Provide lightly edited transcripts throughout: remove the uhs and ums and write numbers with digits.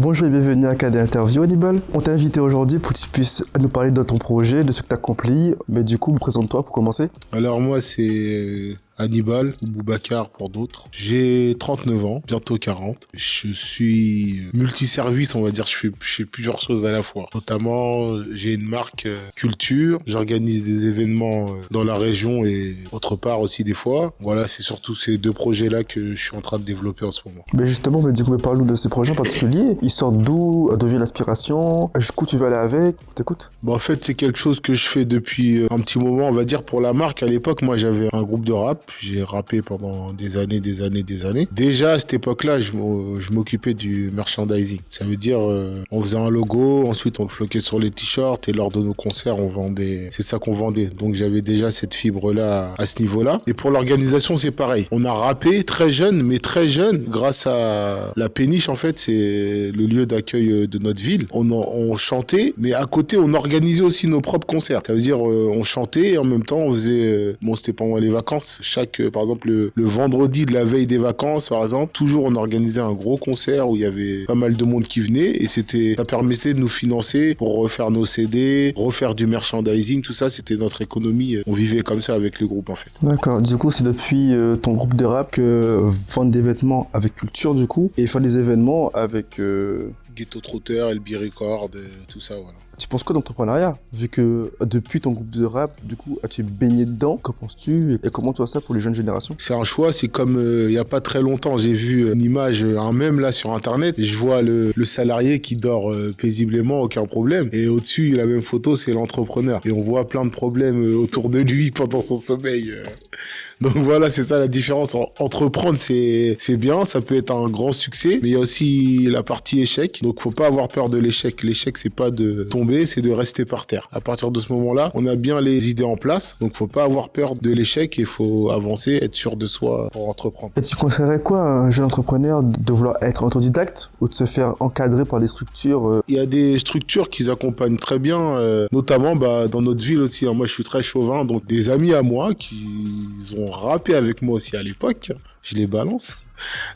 Bonjour et bienvenue à KD Interview, Hannibal. On t'a invité aujourd'hui pour que tu puisses nous parler de ton projet, de ce que tu as accompli. Mais du coup, présente-toi pour commencer. Alors moi, c'est Hannibal, ou Boubacar pour d'autres. J'ai 39 ans, bientôt 40. Je suis multiservice, on va dire. Je fais plusieurs choses à la fois. Notamment, j'ai une marque culture. J'organise des événements dans la région et autre part aussi des fois. Voilà, c'est surtout ces deux projets-là que je suis en train de développer en ce moment. Mais justement, parle-nous de ces projets en particulier. Ils sortent d'où? D'où vient l'inspiration? Jusqu'où tu veux aller avec? T'écoutes? En fait, c'est quelque chose que je fais depuis un petit moment, on va dire, pour la marque. À l'époque, moi, j'avais un groupe de rap. J'ai rappé pendant des années. Déjà, à cette époque-là, je m'occupais du merchandising. Ça veut dire, on faisait un logo, ensuite on le floquait sur les t-shirts et lors de nos concerts, on vendait. C'est ça qu'on vendait. Donc, j'avais déjà cette fibre-là à ce niveau-là. Et pour l'organisation, c'est pareil. On a rappé très jeune, grâce à la péniche, en fait, c'est le lieu d'accueil de notre ville. On chantait, mais à côté, on organisait aussi nos propres concerts. Ça veut dire, on chantait et en même temps, on faisait... c'était pendant les vacances. Par exemple, le vendredi de la veille des vacances, par exemple, toujours on organisait un gros concert où il y avait pas mal de monde qui venait et ça permettait de nous financer pour refaire nos CD, refaire du merchandising, tout ça, c'était notre économie. On vivait comme ça avec le groupe, en fait. D'accord. Du coup, c'est depuis ton groupe de rap que vendre des vêtements avec culture, du coup, et faire des événements avec... Ghetto Trotter, LB Record, tout ça, voilà. Tu penses quoi d'entrepreneuriat? Vu que depuis ton groupe de rap, du coup, as-tu baigné dedans? Qu'en penses-tu? Et comment tu vois ça pour les jeunes générations? C'est un choix, c'est comme il y a pas très longtemps, j'ai vu une image, un mème là sur internet, et je vois le salarié qui dort paisiblement, aucun problème. Et au-dessus, la même photo, c'est l'entrepreneur. Et on voit plein de problèmes autour de lui pendant son sommeil. Donc voilà, c'est ça la différence. Entreprendre, c'est bien, ça peut être un grand succès, mais il y a aussi la partie échec. Donc faut pas avoir peur de l'échec. L'échec, c'est pas de tomber, c'est de rester par terre. À partir de ce moment-là, on a bien les idées en place, donc faut pas avoir peur de l'échec et faut avancer, être sûr de soi pour entreprendre. Et tu conseillerais quoi à un jeune entrepreneur de vouloir être autodidacte ou de se faire encadrer par des structures Il y a des structures qui accompagnent très bien, notamment dans notre ville aussi. Moi, je suis très chauvin, donc des amis à moi qui ont rappé avec moi aussi à l'époque, je les balance.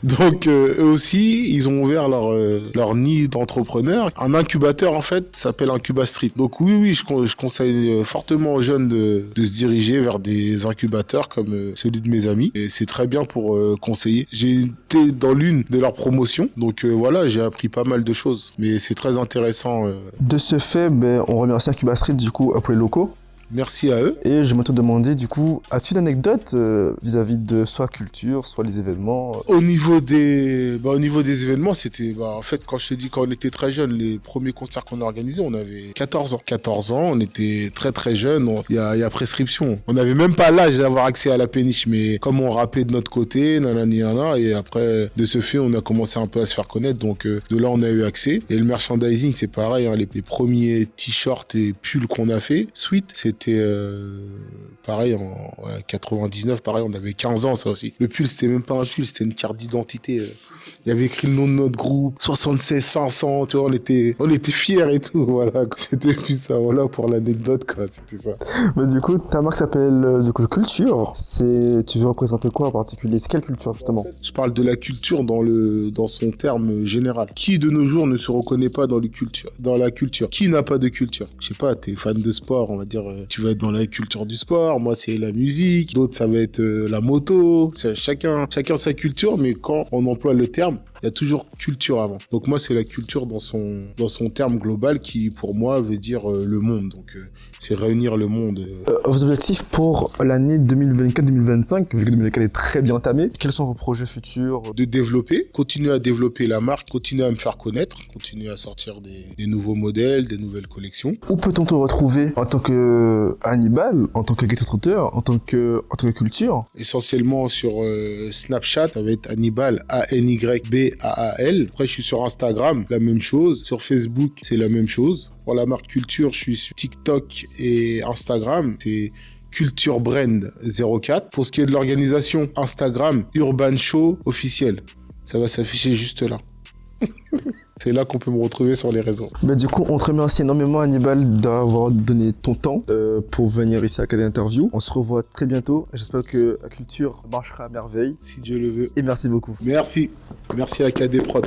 Donc eux aussi, ils ont ouvert leur nid d'entrepreneurs. Un incubateur, en fait, s'appelle Incuba Street. Donc oui, je conseille fortement aux jeunes de se diriger vers des incubateurs comme celui de mes amis. Et c'est très bien pour conseiller. J'ai été dans l'une de leurs promotions. Donc voilà, j'ai appris pas mal de choses. Mais c'est très intéressant. De ce fait, on remercie Incuba Street du coup pour les locaux. Merci à eux. Et je me te demander du coup, as-tu une anecdote vis-à-vis de soit culture, soit les événements Au niveau des événements, c'était en fait quand je te dis quand on était très jeune, les premiers concerts qu'on a organisés, on avait 14 ans. 14 ans, on était très très jeunes, il y a prescription. On n'avait même pas l'âge d'avoir accès à la péniche, mais comme on rappait de notre côté, et après de ce fait, on a commencé un peu à se faire connaître, donc de là on a eu accès. Et le merchandising, c'est pareil, les premiers t-shirts et pulls qu'on a fait, Sweet, c'était pareil en 99, pareil, on avait 15 ans, ça aussi. Le pull, c'était même pas un pull, c'était une carte d'identité. Il y avait écrit le nom de notre groupe, 76 500, tu vois, on était fiers et tout, voilà. C'était plus ça, voilà, pour l'anecdote, quoi, c'était ça. Mais du coup, ta marque s'appelle Culture. Tu veux représenter quoi en particulier? C'est quelle culture, justement? En fait, je parle de la culture dans son terme général. Qui, de nos jours, ne se reconnaît pas dans la culture? Qui n'a pas de culture? Je sais pas, t'es fan de sport, on va dire, tu vas être dans la culture du sport, moi, c'est la musique, d'autres, ça va être la moto, chacun sa culture, mais quand on emploie le terme, il y a toujours culture avant. Donc moi, c'est la culture dans son terme global qui, pour moi, veut dire le monde. Donc c'est réunir le monde. Vos objectifs pour l'année 2024-2025, vu que 2024 est très bien entamé, quels sont vos projets futurs? De continuer à développer la marque, continuer à me faire connaître, continuer à sortir des nouveaux modèles, des nouvelles collections. Où peut-on te retrouver en tant que Hannibal, en tant que Ghetto Trotter, en tant que culture? Essentiellement sur Snapchat, ça va être Hannibal, A-N-Y-B-A-A-L. Après, je suis sur Instagram, la même chose. Sur Facebook, c'est la même chose. Pour la marque Culture, je suis sur TikTok et Instagram. C'est Culture Brand 04. Pour ce qui est de l'organisation, Instagram, Urban Show officiel. Ça va s'afficher juste là. C'est là qu'on peut me retrouver sur les réseaux. Du coup, on te remercie énormément, Hannibal, d'avoir donné ton temps pour venir ici à KD Interview. On se revoit très bientôt. J'espère que la culture marchera à merveille. Si Dieu le veut. Et merci beaucoup. Merci. Merci à KD Prod.